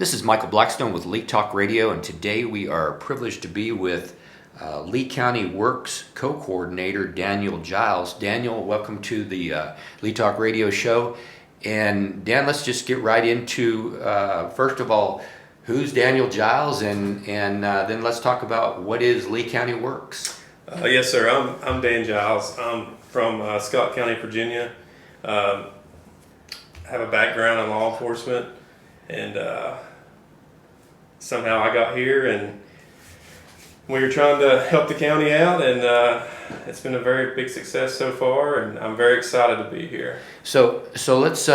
This is Michael Blackstone with Lee Talk Radio, and today we are privileged to be with Lee County Works co-coordinator Daniel Giles. Daniel, welcome to the Lee Talk Radio show. And Dan, let's just get right into, first of all, who's Daniel Giles, and then let's talk about what is Lee County Works. Yes, sir. I'm Dan Giles. I'm from Scott County, Virginia. Have a background in law enforcement, and somehow I got here, and we were trying to help the county out, and it's been a very big success so far, and I'm very excited to be here. So let's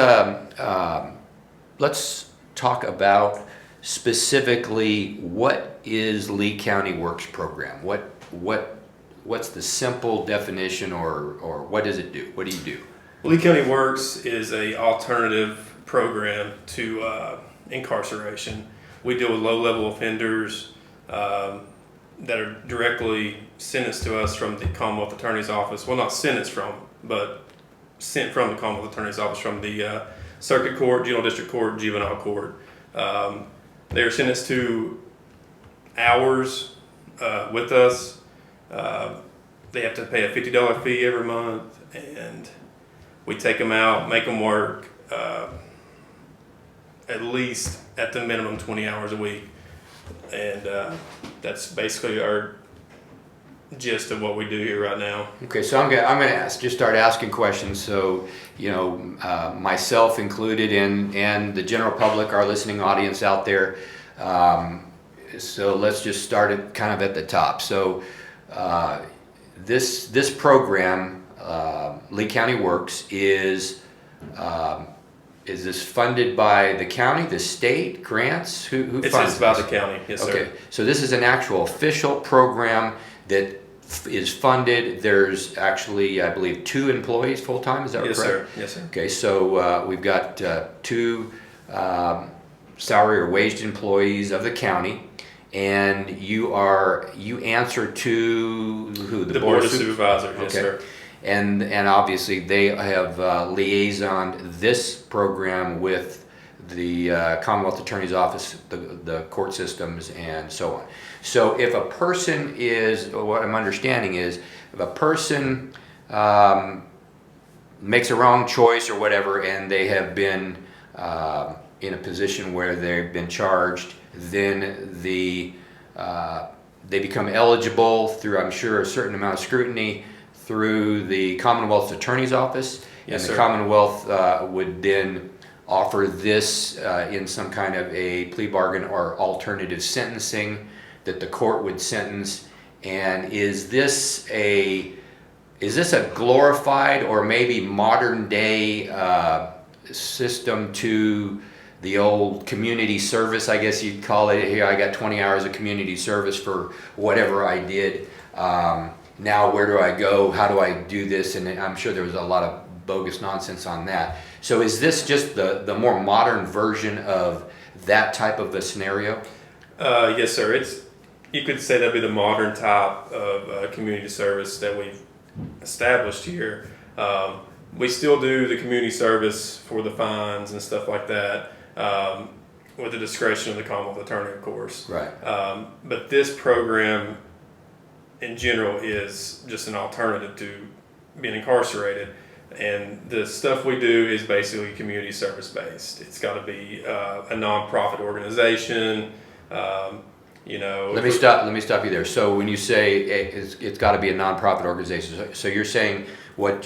talk about specifically what is Lee County Works program. What's the simple definition, or what does it do? What do you do? Lee County Works is a alternative program to incarceration. We deal with low-level offenders that are directly sentenced to us from the Commonwealth Attorney's Office. Well, not sentenced from, but sent from the Commonwealth Attorney's Office, from the Circuit Court, Juvenile District Court, Juvenile Court. They are sentenced to hours with us. They have to pay a $50 fee every month, and we take them out, make them work at least at the minimum 20 hours a week. And that's basically our gist of what we do here right now. Okay, so I'm gonna start asking questions. So, myself included, and the general public, our listening audience out there. So let's just start it kind of at the top. So this program, Lee County Works, is this funded by the county, the state, grants? Who It's funds by this? the county, yes, sir. Okay, so this is an actual official program that is funded. There's actually, I believe, 2 employees full-time, is that Yes, correct? sir. Yes, sir. Okay, so we've got 2 salary or waged employees of the county, and you answer to who? The Board of Supervisors, yes, Okay. sir. And obviously they have liaisoned this program with the Commonwealth Attorney's Office, the court systems, and so on. So if a person is, what I'm understanding is, if a person makes a wrong choice or whatever, and they have been in a position where they've been charged, then they become eligible through, I'm sure, a certain amount of scrutiny through the Commonwealth's Attorney's Office. Yes, And the sir. Commonwealth would then offer this in some kind of a plea bargain or alternative sentencing that the court would sentence. And is this a glorified or maybe modern day system to the old community service, I guess you'd call it? Here, I got 20 hours of community service for whatever I did. Now where do I go? How do I do this? And I'm sure there was a lot of bogus nonsense on that. So is this just the more modern version of that type of a scenario? Yes, sir. You could say that'd be the modern type of community service that we've established here. We still do the community service for the fines and stuff like that, with the discretion of the Commonwealth Attorney, of course. Right. But this program in general is just an alternative to being incarcerated. And the stuff we do is basically community service based. It's got to be a nonprofit organization. Let me stop you there. So when you say it's got to be a nonprofit organization, so you're saying what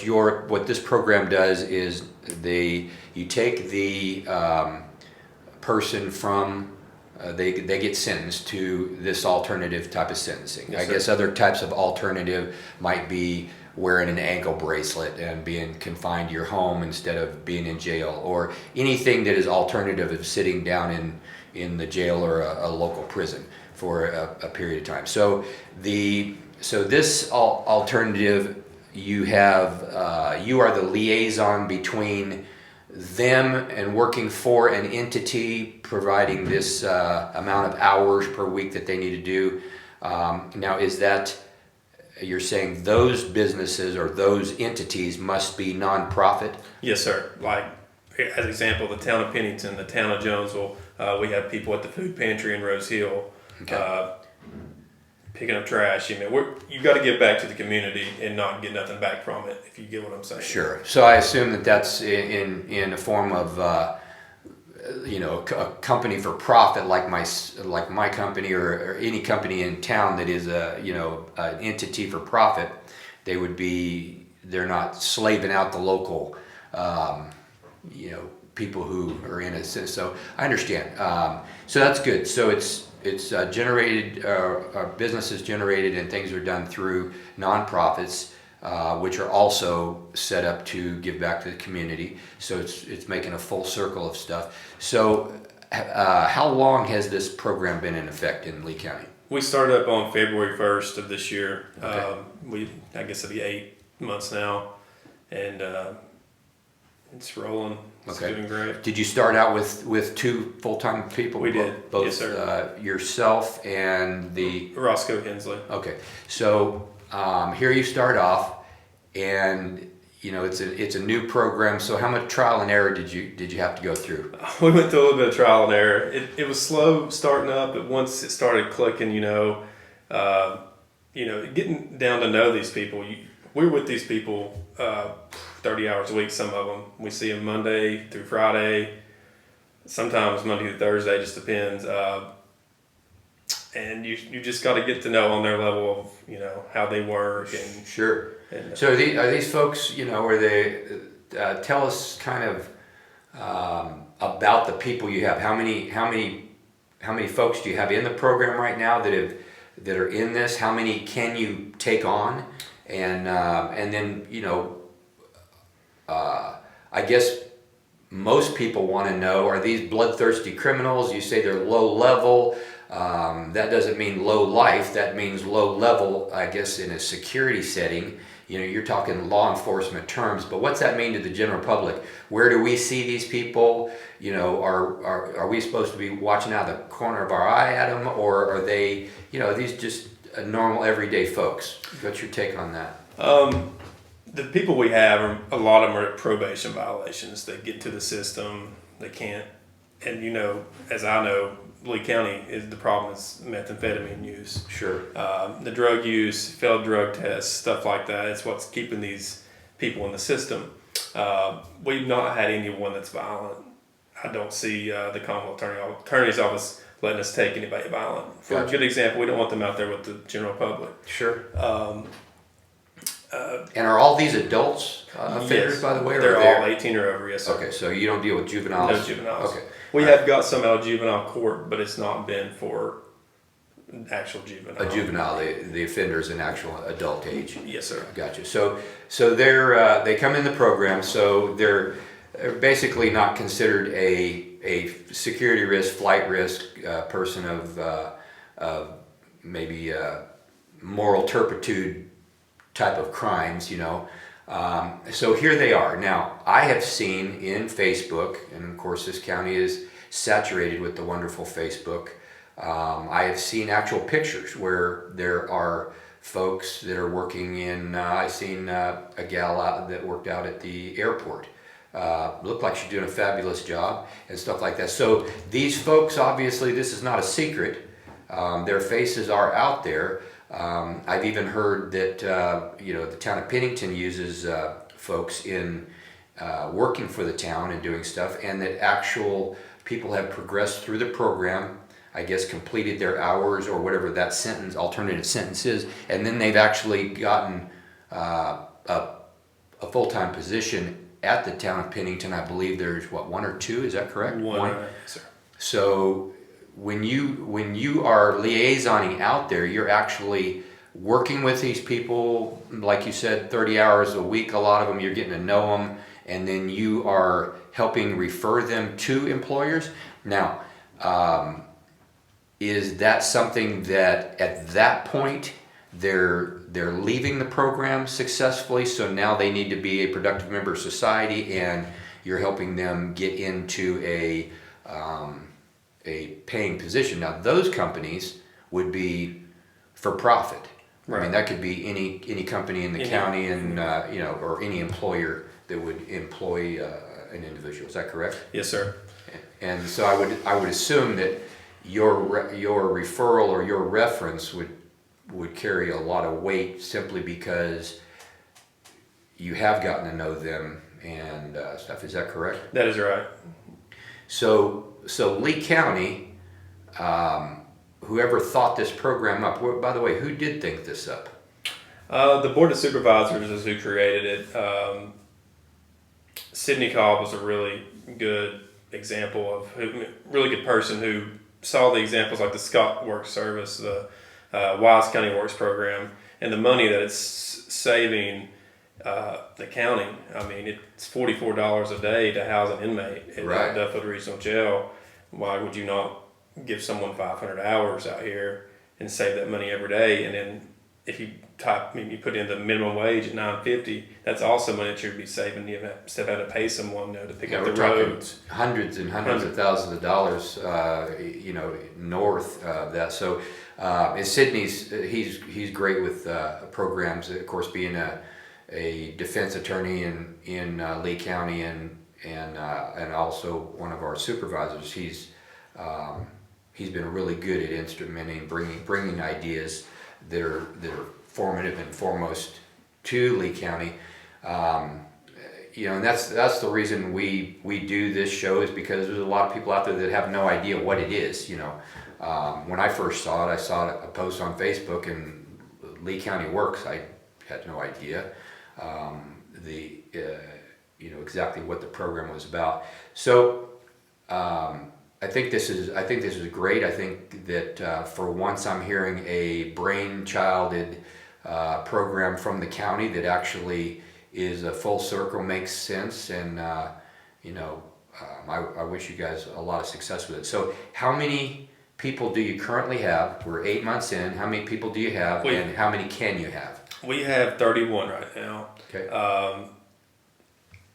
this program does is you take the person from they get sentenced to this alternative type of sentencing. Yes, I guess other types of alternative might be wearing an ankle bracelet and being confined to your home instead of being in jail, or anything that is alternative of sitting down in the jail or a local prison for a period of time. So this alternative, you are the liaison between them and working for an entity providing this amount of hours per week that they need to do. Now, is that, you're saying those businesses or those entities must be nonprofit? Yes, sir. Like as an example, the town of Pennington, the town of Jonesville, we have people at the food pantry in Rose Hill, Okay. picking up trash. I mean, you got to give back to the community and not get nothing back from it, if you get what I'm saying. Sure. So I assume that that's in a form of a company for profit, like my company or any company in town that is an entity for profit. They're not slaving out the local people who are in a sense. So I understand. So that's good. So it's generated, business is generated, and things are done through nonprofits, which are also set up to give back to the community. So it's making a full circle of stuff. So how long has this program been in effect in Lee County? We started up on February 1st of this year. Okay. I guess it'll be 8 months now, and it's rolling. It's Okay. doing great. Did you start out with 2 full-time people? We did. Both Yes, sir. Yourself and the... Roscoe Hensley. Okay. So here you start off, and it's a new program. So how much trial and error did you have to go through? We went through a little bit of trial and error. It was slow starting up, but once it started clicking, getting down to know these people. We're with these people 30 hours a week, some of them. We see them Monday through Friday, sometimes Monday through Thursday, just depends. And you just got to get to know on their level of, how they work. And Sure. So are these folks, are they, tell us kind of about the people you have. How many folks do you have in the program right now that are in this? How many can you take on? And then, I guess most people want to know, are these bloodthirsty criminals? You say they're low level. That doesn't mean low life. That means low level, I guess, in a security setting. You're talking law enforcement terms, but what's that mean to the general public? Where do we see these people? Are we supposed to be watching out of the corner of our eye at them, or are they, these just normal everyday folks? What's your take on that? The people we have, a lot of them are probation violations. They get into the system, they can't. And as I know, Lee County the problem is methamphetamine use. Sure. The drug use, failed drug tests, stuff like that. It's what's keeping these people in the system. We've not had anyone that's violent. I don't see the Commonwealth Attorney's Office letting us take anybody violent. For Gotcha. a good example, we don't want them out there with the general public. Sure. And are all these adults offenders, Yes, by the way? Or they're are all 18 or over, yes, sir. Okay, so you don't deal with juveniles? No juveniles. Okay. We have got some out of juvenile court, but it's not been for actual juvenile. A juvenile, the offender's an actual adult age. Yes, sir. Gotcha. So they come in the program, so they're basically not considered a security risk, flight risk, person of maybe moral turpitude type of crimes, So here they are. Now, I have seen in Facebook, and of course this county is saturated with the wonderful Facebook, I have seen actual pictures where there are folks that are working in, I've seen a gal that worked out at the airport. Looked like she's doing a fabulous job and stuff like that. So these folks, obviously, this is not a secret. Their faces are out there. I've even heard that the town of Pennington uses folks in working for the town and doing stuff, and that actual people have progressed through the program, I guess completed their hours or whatever that alternative sentence is, and then they've actually gotten a full-time position at the town of Pennington. I believe there's 1 or 2, is that correct? One, sir. So when you are liaisoning out there, you're actually working with these people, like you said, 30 hours a week. A lot of them, you're getting to know them, and then you are helping refer them to employers. Now, is that something that at that point they're leaving the program successfully, so now they need to be a productive member of society, and you're helping them get into a paying position? Now, those companies would be for profit. Right. I mean, that could be any company in the county, and or any employer that would employ an individual. Is that correct? Yes, sir. And so I would assume that your referral or your reference would carry a lot of weight simply because you have gotten to know them and stuff. Is that correct? That is right. So Lee County, whoever thought this program up. By the way, who did think this up? The Board of Supervisors is who created it. Sidney Cobb was a really good example of really good person who saw the examples like the Scott Works Service, the Wise County Works program, and the money that it's saving the county. I mean, it's $44 a day to house an inmate at Right. Duffield Regional Jail. Why would you not give someone 500 hours out here and save that money every day? And then if you you put in the minimum wage at $9.50, that's also money that you'd be saving. You instead of having to pay someone to pick up We're the talking roads. hundreds and hundreds of thousands of dollars, north of that. So, and Sidney's he's great with programs. Of course, being a defense attorney in Lee County and also one of our supervisors. He's been really good at instrumenting, bringing ideas that are formative and foremost to Lee County. And that's the reason we do this show, is because there's a lot of people out there that have no idea what it is. When I first saw it, I saw a post on Facebook and Lee County Works. I had no idea exactly what the program was about. So I think this is great. I think that for once I'm hearing a brainchilded program from the county that actually is a full circle, makes sense, and I wish you guys a lot of success with it. So how many people do you currently have? We're 8 months in. How many people do you have, and how many can you have? We have 31 right now. Okay.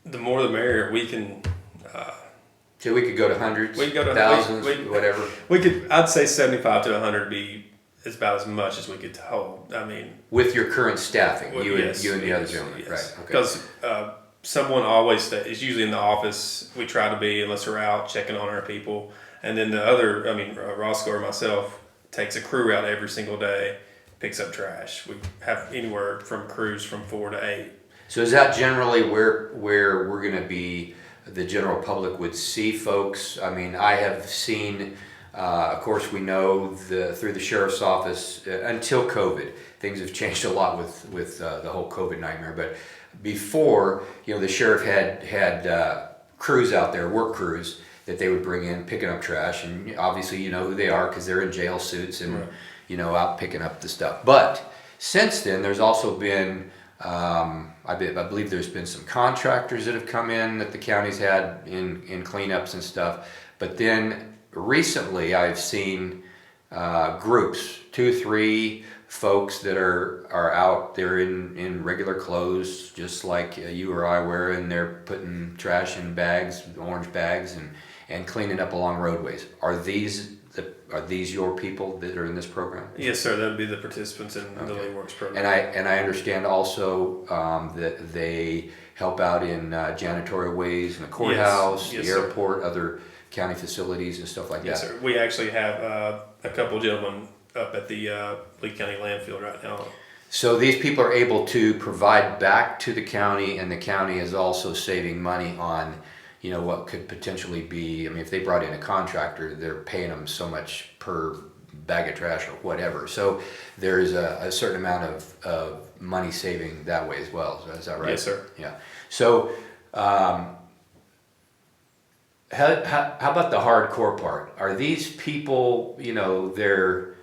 The more the merrier. We can. So we could go to hundreds, we go to thousands, whatever. We could. I'd say 75 to 100 is about as much as we could hold. I mean, with your current staffing, you and the other yes, gentleman, yes. right? Okay. Because someone always is usually in the office. We try to be, unless we're out checking on our people. And then the other, Roscoe or myself takes a crew out every single day, picks up trash. We have anywhere from crews from 4 to 8. So is that generally where we're going to be? The general public would see folks. I mean, I have seen. Of course, we know through the sheriff's office until COVID, things have changed a lot with the whole COVID nightmare. But before, the sheriff had crews out there, work crews that they would bring in picking up trash, and obviously you know who they are because they're in jail suits and right. Out picking up the stuff. But since then, there's also been I believe there's been some contractors that have come in that the county's had in cleanups and stuff. But then recently, I've seen groups, 2-3 folks that are out there in regular clothes, just like you or I wear, and they're putting trash in bags, orange bags, and cleaning up along roadways. Are these your people that are in this program? Yes, sir. That would be the participants in the Lee Works program. And I understand also that they help out in janitorial ways in the courthouse, Yes, the sir. airport, other county facilities and stuff like Yes, that. sir. We actually have a couple gentlemen up at the Lee County landfill right now. So these people are able to provide back to the county, and the county is also saving money on, what could potentially be. I mean, if they brought in a contractor, they're paying them so much per bag of trash or whatever. So there's a certain amount of money saving that way as well. Is that right? Yes, sir. Yeah. So how about the hardcore part? Are these people, they're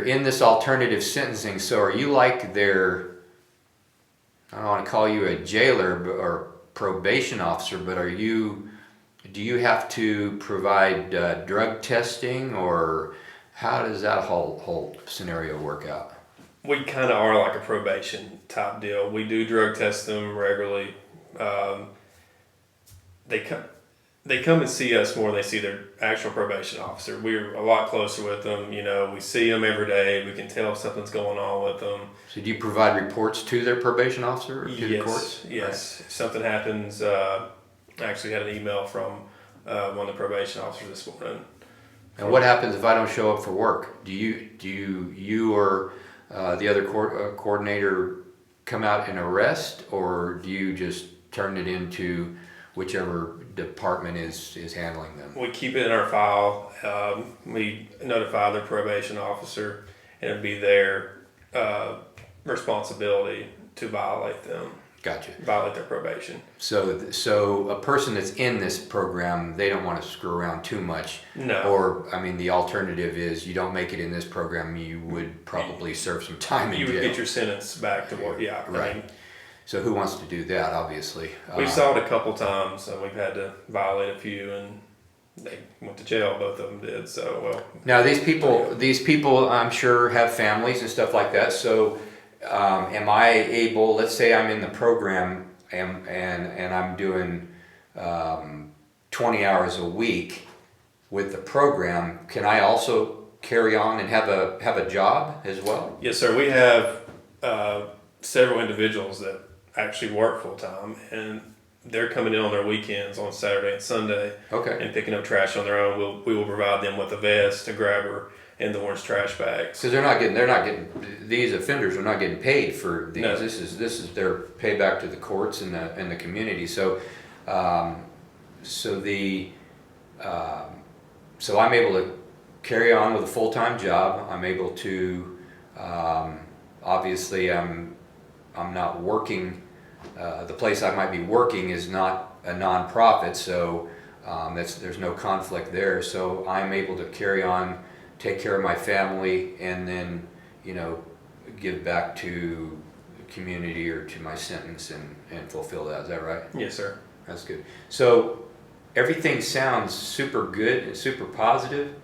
in this alternative sentencing, so are you like I don't want to call you a jailer or probation officer, but do you have to provide drug testing, or how does that whole scenario work out? We kind of are like a probation type deal. We do drug test them regularly. They come and see us more than they see their actual probation officer. We're a lot closer with them. We see them every day. We can tell if something's going on with them. So do you provide reports to their probation officer or to the courts? Yes. If something happens, I actually had an email from one of the probation officers this morning. And what happens if I don't show up for work? Do you or the other coordinator come out and arrest, or do you just turn it into whichever department is handling them? We keep it in our file. We notify the probation officer, and it'd be their responsibility to violate their probation. So a person that's in this program, they don't want to screw around too much. No. Or, I mean, the alternative is you don't make it in this program, you would probably serve some time in You jail. would get your sentence back to what, yeah. Right. I mean, So who wants to do that, obviously? we've saw it a couple times, and we've had to violate a few, and they went to jail. Both of them did. So, well. Now, these people, I'm sure, have families and stuff like that. So, am I able? Let's say I'm in the program and I'm doing 20 hours a week with the program. Can I also carry on and have a job as well? Yes, sir. We have several individuals that actually work full time, and they're coming in on their weekends on Saturday and Sunday, Okay. and picking up trash on their own. We will provide them with a vest, a grabber, and the orange trash bags. Because they're not getting these offenders are not getting paid for these. No. This is their payback to the courts and the community. So, so I'm able to carry on with a full-time job. I'm able to obviously I'm not working. The place I might be working is not a nonprofit, so there's no conflict there. So I'm able to carry on, take care of my family, and then, give back to the community or to my sentence and fulfill that. Is that right? Yes, sir. That's good. So everything sounds super good and super positive.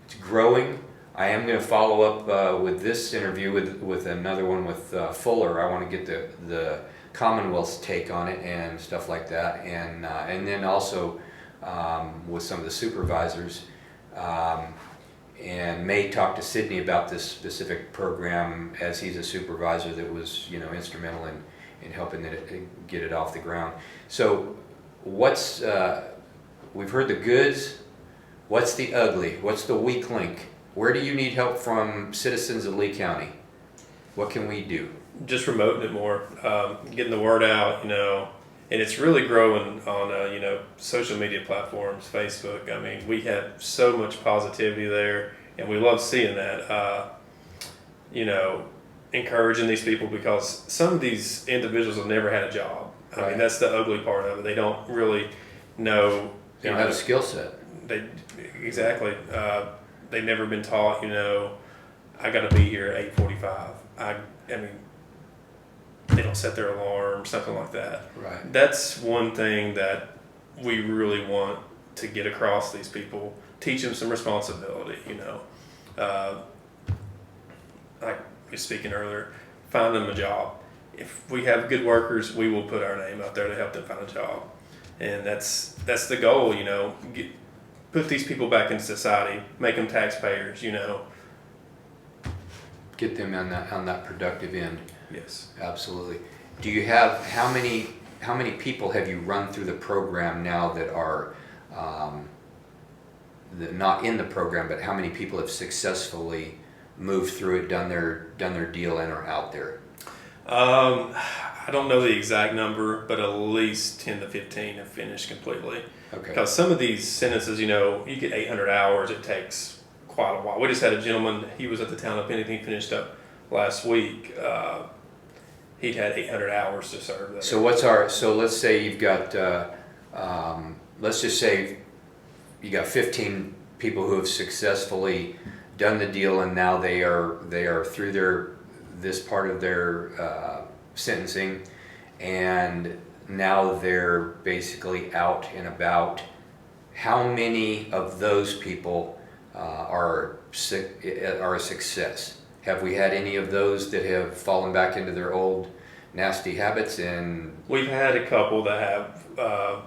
It's growing. I am going to follow up with this interview with another one with Fuller. I want to get the Commonwealth's take on it and stuff like that, and then also with some of the supervisors, and may talk to Sydney about this specific program, as he's a supervisor that was instrumental in helping it get it off the ground. So what's we've heard the goods. What's the ugly? What's the weak link? Where do you need help from citizens of Lee County? What can we do? Just promoting it more, getting the word out, and it's really growing on, social media platforms, Facebook. I mean, we have so much positivity there, and we love seeing that, encouraging these people, because some of these individuals have never had a job. I Right. mean, that's the ugly part of it. They don't really know. They don't have a skill set. Exactly. They've never been taught, I got to be here at 8:45. I mean, they don't set their alarm, something like that. Right. That's one thing that we really want to get across these people. Teach them some responsibility, like we were speaking earlier, find them a job. If we have good workers, we will put our name out there to help them find a job. And that's the goal, put these people back in society, make them taxpayers, Get them on that productive end. Yes. Absolutely. Do you have how many people have you run through the program now that are not in the program, but how many people have successfully moved through it, done their deal, and are out there? I don't know the exact number, but at least 10 to 15 have finished completely. Okay. Because some of these sentences, you get 800 hours, it takes quite a while. We just had a gentleman, he was at the town of Pennington, he finished up last week. He'd had 800 hours to serve there. So let's say you've got, let's just say you got 15 people who have successfully done the deal, and now they are through this part of their sentencing, and now they're basically out and about. How many of those people are a success? Have we had any of those that have fallen back into their old nasty habits? And we've had a couple that have.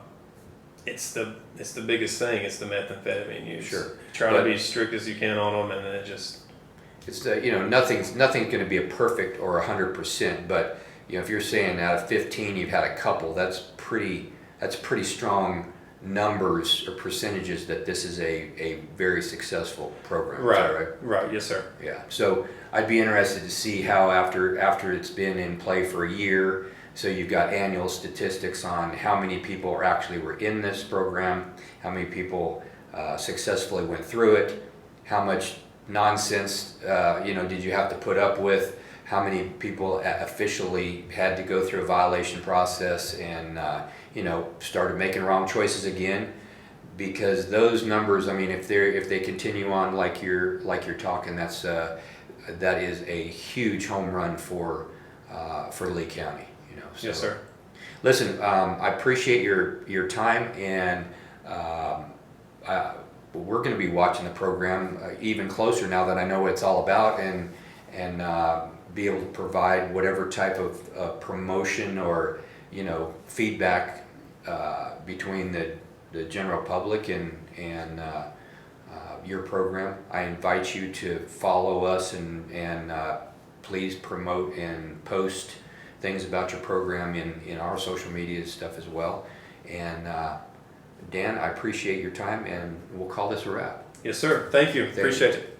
It's the biggest thing. It's the methamphetamine use. Sure. Try to be as strict as you can on them, and then it just. It's nothing's going to be a perfect or 100%, but if you're saying out of 15 you've had a couple, that's pretty that's pretty strong numbers or percentages that this is a very successful program. Is that right? Right. Yes, sir. Yeah. So I'd be interested to see how after it's been in play for a year, so you've got annual statistics on how many people were in this program, how many people successfully went through it, how much nonsense did you have to put up with, how many people officially had to go through a violation process and started making wrong choices again. Because those numbers, I mean, if they continue on like you're talking, that is a huge home run for Lee County. So, Yes, sir. Listen, I appreciate your time, and we're going to be watching the program even closer now that I know what it's all about, and be able to provide whatever type of promotion or feedback between the general public and your program. I invite you to follow us and please promote and post things about your program in our social media stuff as well. And Dan, I appreciate your time, and we'll call this a wrap. Yes, sir. Thank you. Thank you. Appreciate it.